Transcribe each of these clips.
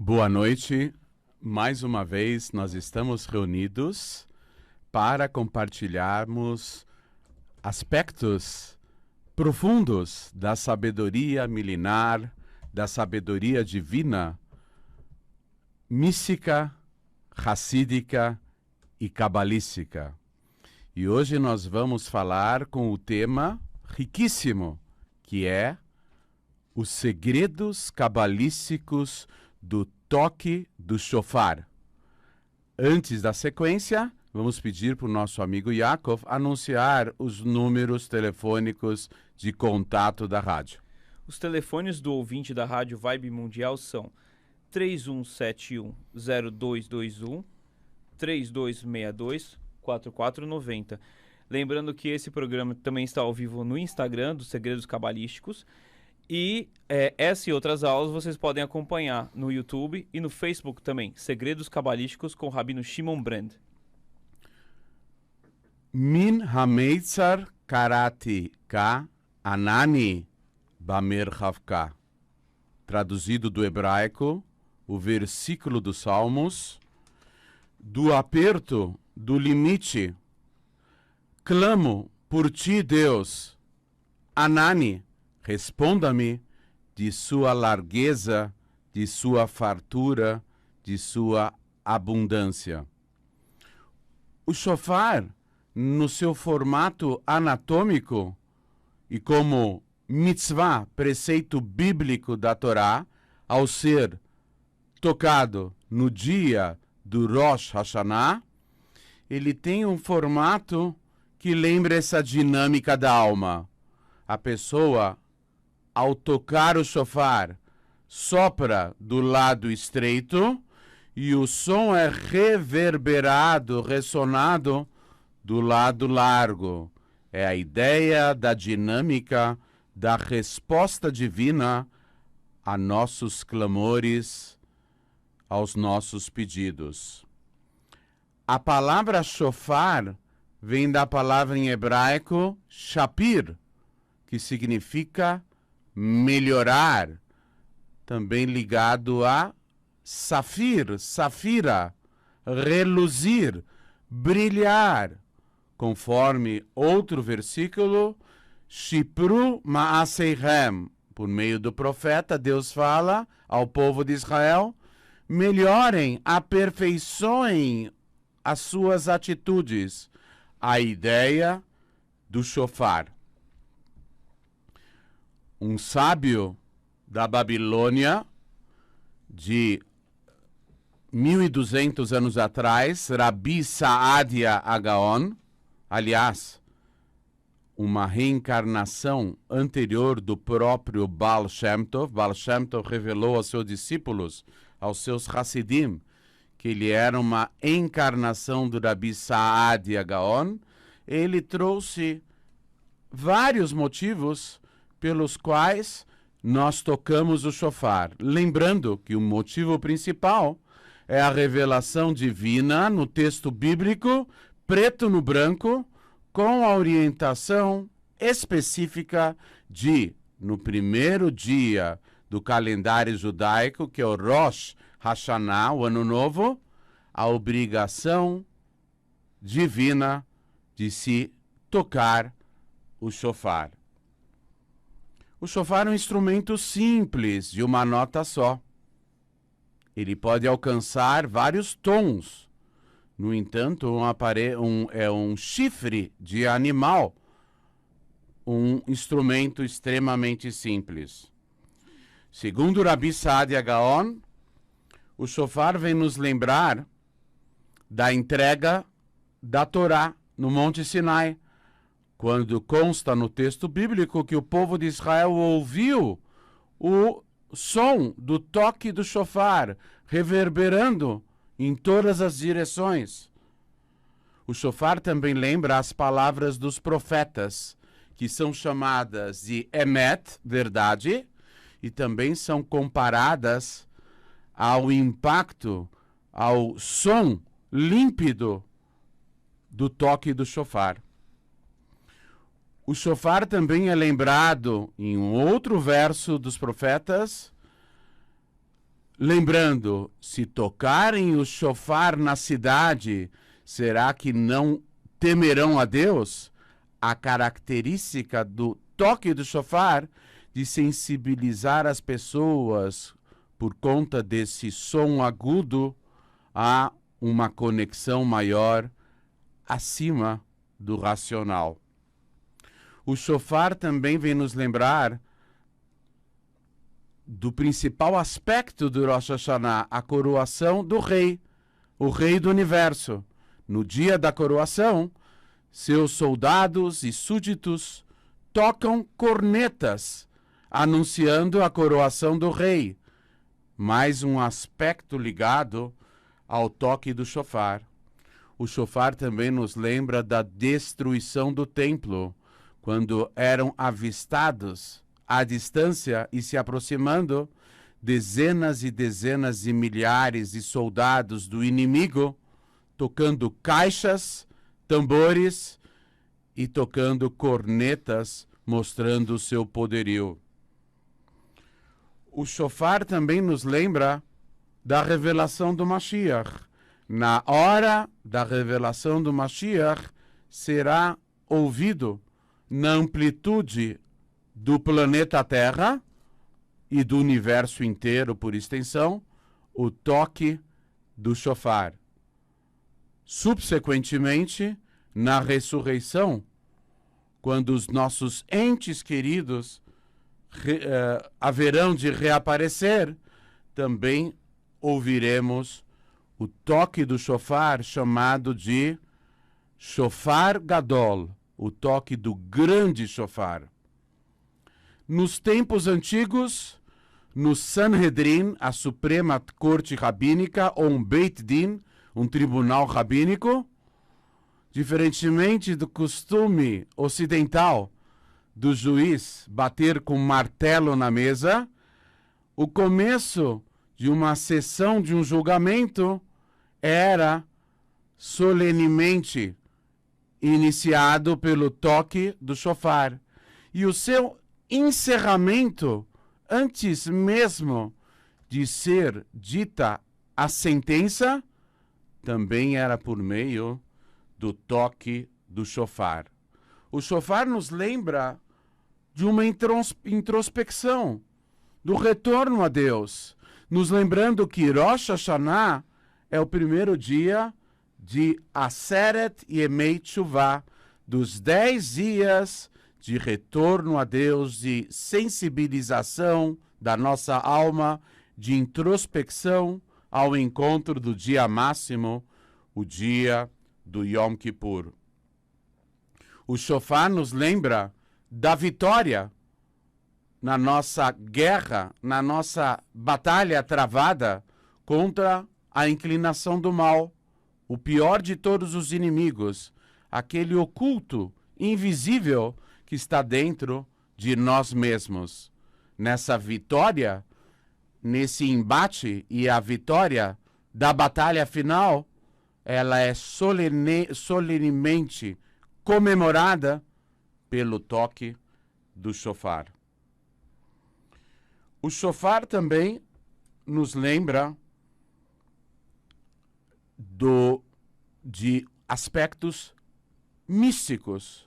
Boa noite. Mais uma vez nós estamos reunidos para compartilharmos aspectos profundos da sabedoria milenar, da sabedoria divina, mística, racídica e cabalística. E hoje nós vamos falar com o tema riquíssimo, que é os segredos cabalísticos do toque do shofar. Antes da sequência, vamos pedir para o nosso amigo Yaakov anunciar os números telefônicos de contato da rádio. Os telefones do ouvinte da Rádio Vibe Mundial são 3171-0221, 3262-4490. Lembrando que esse programa também está ao vivo no Instagram dos Segredos Cabalísticos. E essa e outras aulas vocês podem acompanhar no YouTube e no Facebook também. Segredos Cabalísticos com o Rabino Shimon Brand. Min hameitzar karati ka anani bamerhavka. Traduzido do hebraico, o versículo dos Salmos, do aperto, do limite. Clamo por ti, Deus. Anani, responda-me de sua largueza, de sua fartura, de sua abundância. O shofar, no seu formato anatômico e como mitzvah, preceito bíblico da Torá, ao ser tocado no dia do Rosh Hashanah, ele tem um formato que lembra essa dinâmica da alma. A pessoa, ao tocar o shofar, sopra do lado estreito e o som é reverberado, ressonado do lado largo. É a ideia da dinâmica da resposta divina a nossos clamores, aos nossos pedidos. A palavra shofar vem da palavra em hebraico shapir, que significa melhorar, também ligado a safira, reluzir, brilhar, conforme outro versículo, Shipru Ma'aseichem, por meio do profeta, Deus fala ao povo de Israel, melhorem, aperfeiçoem as suas atitudes. A ideia do shofar. Um sábio da Babilônia, de 1200 anos atrás, Rabi Saadia Agaon, aliás, uma reencarnação anterior do próprio Baal Shem Tov. Baal Shem Tov revelou aos seus discípulos, aos seus Hassidim, que ele era uma encarnação do Rabi Saadia Gaon. Ele trouxe vários motivos pelos quais nós tocamos o shofar. Lembrando que o motivo principal é a revelação divina no texto bíblico, preto no branco, com a orientação específica de, no primeiro dia do calendário judaico, que é o Rosh Hashanah, o Ano Novo, a obrigação divina de se tocar o shofar. O shofar é um instrumento simples, de uma nota só. Ele pode alcançar vários tons. No entanto, é um chifre de animal, um instrumento extremamente simples. Segundo Rabi Saadia Gaon, o shofar vem nos lembrar da entrega da Torá no Monte Sinai, quando consta no texto bíblico que o povo de Israel ouviu o som do toque do shofar reverberando em todas as direções. O shofar também lembra as palavras dos profetas, que são chamadas de emet, verdade, e também são comparadas ao impacto, ao som límpido do toque do shofar. O shofar também é lembrado em um outro verso dos profetas, Lembrando, se tocarem o shofar na cidade, será que não temerão a Deus? A característica do toque do shofar de sensibilizar as pessoas por conta desse som agudo a uma conexão maior acima do racional. O shofar também vem nos lembrar do principal aspecto do Rosh Hashanah, a coroação do rei, o rei do universo. No dia da coroação, seus soldados e súditos tocam cornetas, anunciando a coroação do rei. Mais um aspecto ligado ao toque do shofar. O shofar também nos lembra da destruição do templo, quando eram avistados à distância e se aproximando dezenas e dezenas de milhares de soldados do inimigo, tocando caixas, tambores e tocando cornetas, mostrando o seu poderio. O shofar também nos lembra da revelação do Mashiach. Na hora da revelação do Mashiach, será ouvido na amplitude do planeta Terra e do universo inteiro, por extensão, o toque do shofar. Subsequentemente, na ressurreição, quando os nossos entes queridos haverão de reaparecer, também ouviremos o toque do shofar, chamado de shofar gadol, o toque do grande shofar. Nos tempos antigos, no Sanhedrin, a Suprema Corte Rabínica, ou um Beit Din, um tribunal rabínico, diferentemente do costume ocidental do juiz bater com martelo na mesa, o começo de uma sessão de um julgamento era solenemente iniciado pelo toque do shofar. E o seu encerramento, antes mesmo de ser dita a sentença, também era por meio do toque do shofar. O shofar nos lembra de uma introspecção, do retorno a Deus, nos lembrando que Rosh Hashanah é o primeiro dia de Aseret Yemei Teshuvah, dos 10 dias de retorno a Deus, de sensibilização da nossa alma, de introspecção ao encontro do dia máximo, o dia do Yom Kippur. O shofar nos lembra da vitória na nossa guerra, na nossa batalha travada contra a inclinação do mal, o pior de todos os inimigos, aquele oculto, invisível, que está dentro de nós mesmos. Nessa vitória, nesse embate e a vitória da batalha final, ela é solenemente comemorada pelo toque do shofar. O shofar também nos lembra de aspectos místicos.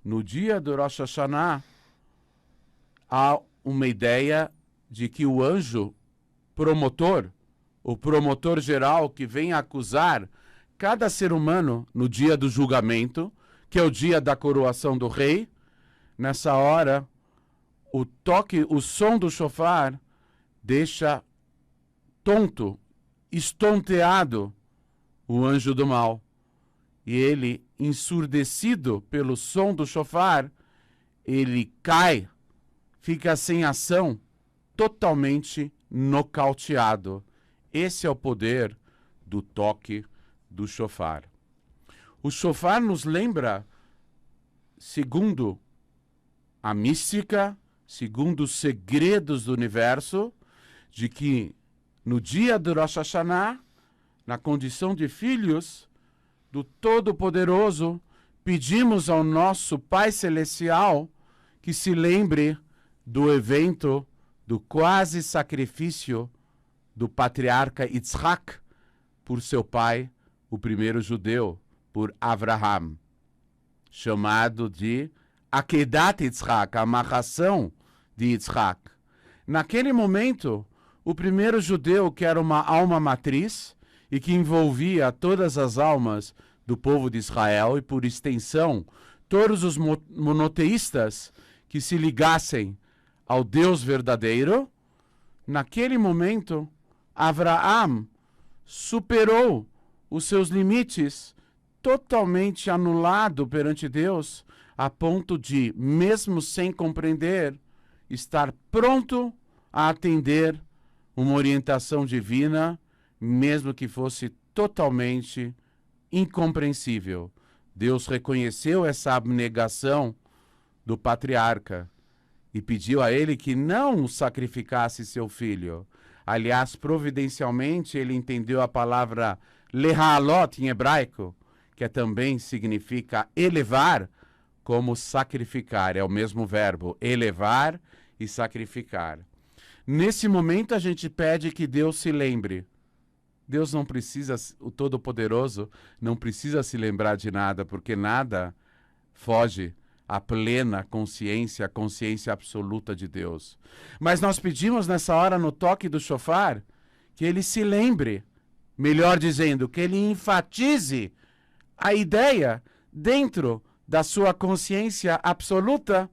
No dia do Rosh Hashanah, há uma ideia de que o anjo promotor, o promotor geral que vem acusar cada ser humano no dia do julgamento, que é o dia da coroação do rei, nessa hora, o som do shofar deixa tonto, estonteado o anjo do mal. E ele, ensurdecido pelo som do shofar, ele cai, fica sem ação, totalmente nocauteado. Esse é o poder do toque do shofar. O shofar nos lembra, segundo a mística, segundo os segredos do universo, de que no dia do Rosh Hashanah, na condição de filhos do Todo-Poderoso, pedimos ao nosso Pai Celestial que se lembre do evento do quase sacrifício do patriarca Yitzhak por seu pai, o primeiro judeu, por Avraham, chamado de Akedat Yitzhak, a amarração de Yitzhak. Naquele momento, o primeiro judeu, que era uma alma matriz e que envolvia todas as almas do povo de Israel e, por extensão, todos os monoteístas que se ligassem ao Deus verdadeiro, naquele momento, Avraham superou os seus limites, totalmente anulado perante Deus, a ponto de, mesmo sem compreender, estar pronto a atender uma orientação divina, mesmo que fosse totalmente incompreensível. Deus reconheceu essa abnegação do patriarca e pediu a ele que não sacrificasse seu filho. Aliás, providencialmente, ele entendeu a palavra lehalot em hebraico, que também significa elevar, como sacrificar. É o mesmo verbo, elevar e sacrificar. Nesse momento, a gente pede que Deus se lembre. Deus não precisa, o Todo-Poderoso, não precisa se lembrar de nada, porque nada foge à plena consciência, a consciência absoluta de Deus. Mas nós pedimos nessa hora, no toque do shofar, que ele se lembre, melhor dizendo, que ele enfatize a ideia dentro da sua consciência absoluta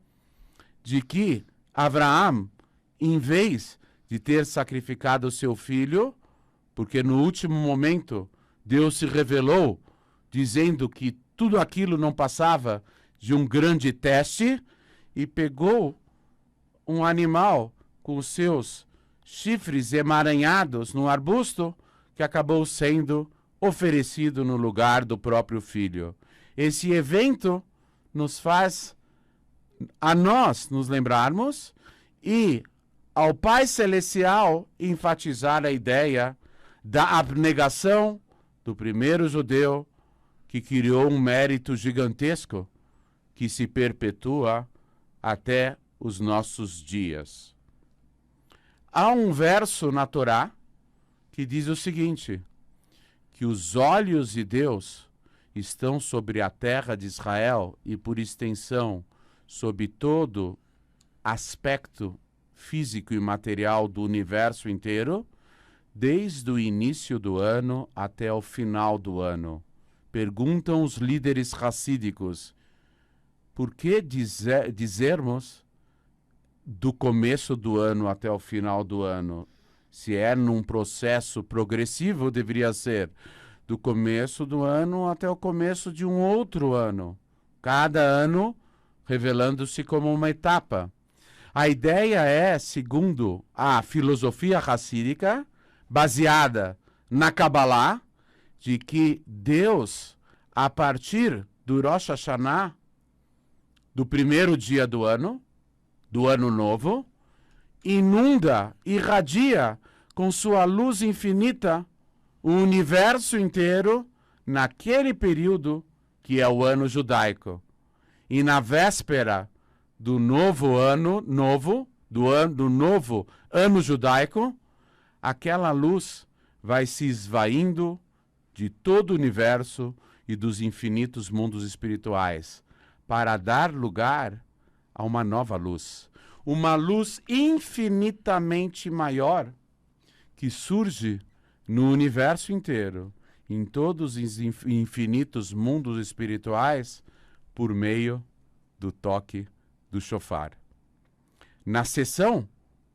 de que Avraham, em vez de ter sacrificado o seu filho, porque no último momento Deus se revelou dizendo que tudo aquilo não passava de um grande teste, e pegou um animal com os seus chifres emaranhados num arbusto que acabou sendo oferecido no lugar do próprio filho. Esse evento nos faz a nós nos lembrarmos e ao Pai Celestial enfatizar a ideia da abnegação do primeiro judeu que criou um mérito gigantesco que se perpetua até os nossos dias. Há um verso na Torá que diz o seguinte, que os olhos de Deus estão sobre a terra de Israel e, por extensão, sobre todo aspecto físico e material do universo inteiro, desde o início do ano até o final do ano. Perguntam os líderes racídicos, por que dizermos do começo do ano até o final do ano? Se é num processo progressivo, deveria ser do começo do ano até o começo de um outro ano. Cada ano revelando-se como uma etapa. A ideia é, segundo a filosofia racídica, baseada na Kabbalah, de que Deus, a partir do Rosh Hashanah, do primeiro dia do ano novo, inunda, irradia com sua luz infinita o universo inteiro naquele período que é o ano judaico. E na véspera do novo ano judaico, aquela luz vai se esvaindo de todo o universo e dos infinitos mundos espirituais, para dar lugar a uma nova luz. Uma luz infinitamente maior que surge no universo inteiro, em todos os infinitos mundos espirituais, por meio do toque do shofar. Na sessão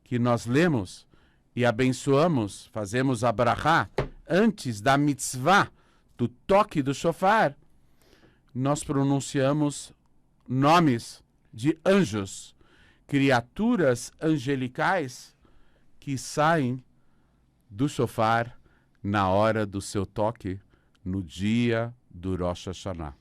que nós lemos e abençoamos, fazemos a brachá antes da mitzvah do toque do shofar, nós pronunciamos nomes de anjos, criaturas angelicais que saem do shofar na hora do seu toque, no dia do Rosh Hashanah.